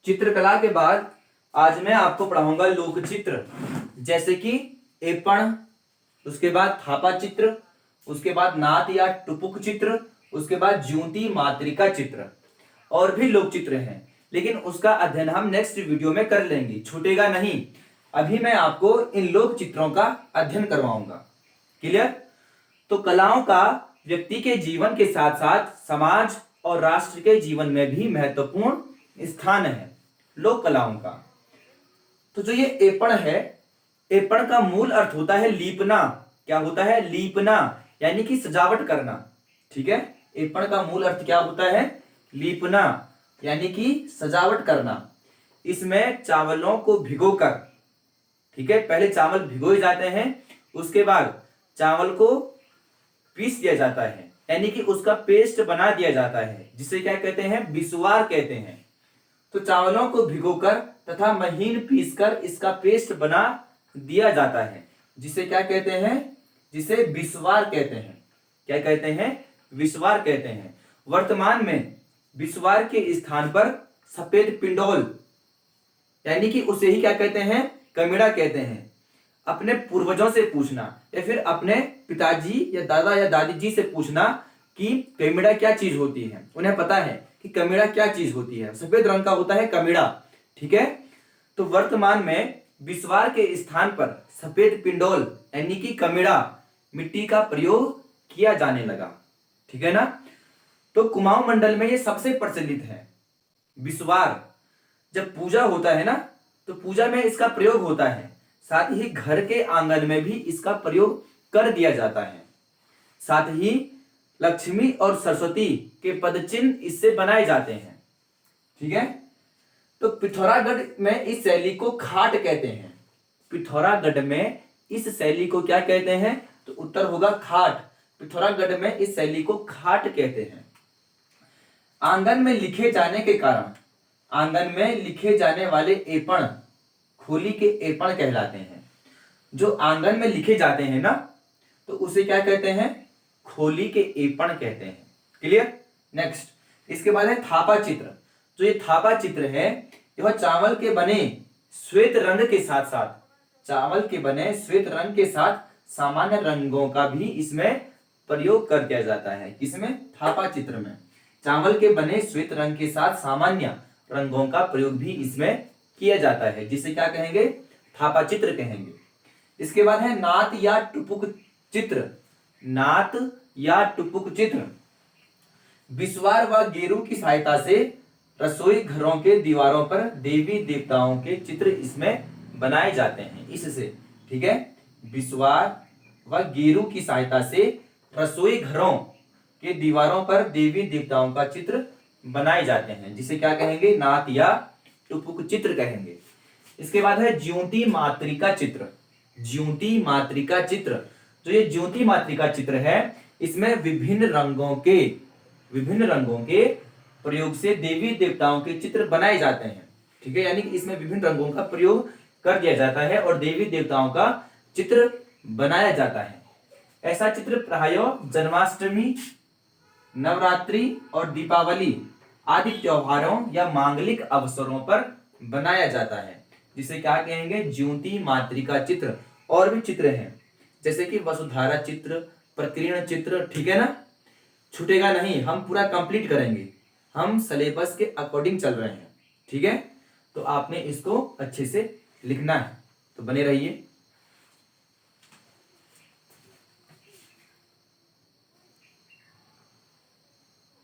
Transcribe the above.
चित्रकला के बाद आज मैं आपको पढ़ाऊंगा लोक चित्र, जैसे कि एपण, उसके बाद थापा चित्र, उसके बाद नात या टुपुक चित्र, उसके बाद ज्योति मातृका चित्र और भी लोक चित्र हैं, लेकिन उसका अध्ययन हम नेक्स्ट वीडियो में कर लेंगे, छूटेगा नहीं। अभी मैं आपको इन लोक चित्रों का अध्ययन करवाऊंगा। क्लियर? तो कलाओं का व्यक्ति के जीवन के साथ साथ समाज और राष्ट्र के जीवन में भी महत्वपूर्ण स्थान है लोक कलाओं का। तो जो ये एपण है, एपण का मूल अर्थ होता है लीपना। क्या होता है? लीपना, यानी कि सजावट करना। ठीक है, एपण का मूल अर्थ क्या होता है? लीपना, यानी कि सजावट करना। इसमें चावलों को भिगोकर, ठीक है, पहले चावल भिगोए जाते हैं, उसके बाद चावल को पीस दिया जाता है, यानी कि उसका पेस्ट बना दिया जाता है, जिसे क्या कहते हैं? बिस्वार कहते हैं। तो चावलों को भिगोकर तथा महीन पीसकर इसका पेस्ट बना दिया जाता है, जिसे क्या कहते हैं? जिसे बिस्वार कहते हैं। क्या कहते हैं? बिस्वार कहते हैं। वर्तमान में बिस्वार के स्थान पर सफेद पिंडोल, यानी कि उसे ही क्या कहते हैं? कमिड़ा कहते हैं। अपने पूर्वजों से पूछना या फिर अपने पिताजी या दादा या दादी जी से पूछना कि कमिड़ा क्या चीज होती है। उन्हें पता है कि कमिड़ा क्या चीज होती है, सफेद रंग का होता है कमिड़ा। ठीक है, तो वर्तमान में बिस्वार के स्थान पर सफेद पिंडोल यानी कि कमिड़ा मिट्टी का प्रयोग किया जाने लगा। ठीक है ना? तो कुमाऊं मंडल में ये सबसे प्रचलित है। बिस्वार जब पूजा होता है ना, तो पूजा में इसका प्रयोग होता है। साथ ही घर के आंगन में भी इसका प्रयोग कर दिया जाता है। साथ ही लक्ष्मी और सरस्वती के पदचिन्ह इससे बनाए जाते हैं। ठीक है, तो पिथौरागढ़ में इस शैली को खाट कहते हैं। पिथौरागढ़ में इस शैली को क्या कहते हैं? तो उत्तर होगा खाट। पिथौरागढ़ में इस शैली को खाट कहते हैं। आंगन में लिखे जाने के कारण आंगन में लिखे जाने वाले एपण खोली के एपण कहलाते हैं। जो आंगन में लिखे जाते हैं ना, तो उसे क्या कहते हैं? खोली के एपण कहते हैं। क्लियर? नेक्स्ट, इसके बाद है थापा चित्र। जो ये थापा चित्र है, यह चावल के बने श्वेत रंग के साथ साथ चावल के बने श्वेत रंग के साथ सामान्य रंगों का भी इसमें प्रयोग कर दिया जाता है। किसमें? थापा चित्र में चावल के बने श्वेत रंग के साथ सामान्य रंगों का प्रयोग भी इसमें किया जाता है, जिसे क्या कहेंगे? थापा चित्र कहेंगे। इसके बाद है नात या टुपुक चित्र। नात या टुपुक चित्र बिस्वार व गेरू की सहायता से रसोई घरों के दीवारों पर देवी देवताओं के चित्र इसमें बनाए जाते हैं। इससे, ठीक है, बिस्वार व गेरू की सहायता से रसोई घरों के दीवारों पर देवी देवताओं का चित्र बनाए जाते हैं, जिसे क्या कहेंगे? नात या टुपुक चित्र कहेंगे। इसके बाद है ज्योति मातृका चित्र। ज्योति मातृका चित्र, जो ये ज्योति मातृका चित्र है, इसमें विभिन्न रंगों के प्रयोग से देवी देवताओं के चित्र बनाए जाते हैं। ठीक है, यानी कि इसमें विभिन्न रंगों का प्रयोग कर दिया जाता है और देवी देवताओं का चित्र बनाया जाता है। ऐसा चित्र प्रायः जन्माष्टमी, नवरात्रि और दीपावली आदि त्योहारों या मांगलिक अवसरों पर बनाया जाता है, जिसे क्या कहेंगे? ज्योति मातृका चित्र। और भी चित्र हैं, जैसे कि वसुधारा चित्र, प्रकीर्ण चित्र। ठीक है ना? छूटेगा नहीं, हम पूरा कंप्लीट करेंगे। हम सिलेबस के अकॉर्डिंग चल रहे हैं। ठीक है, तो आपने इसको अच्छे से लिखना है, तो बने रहिए।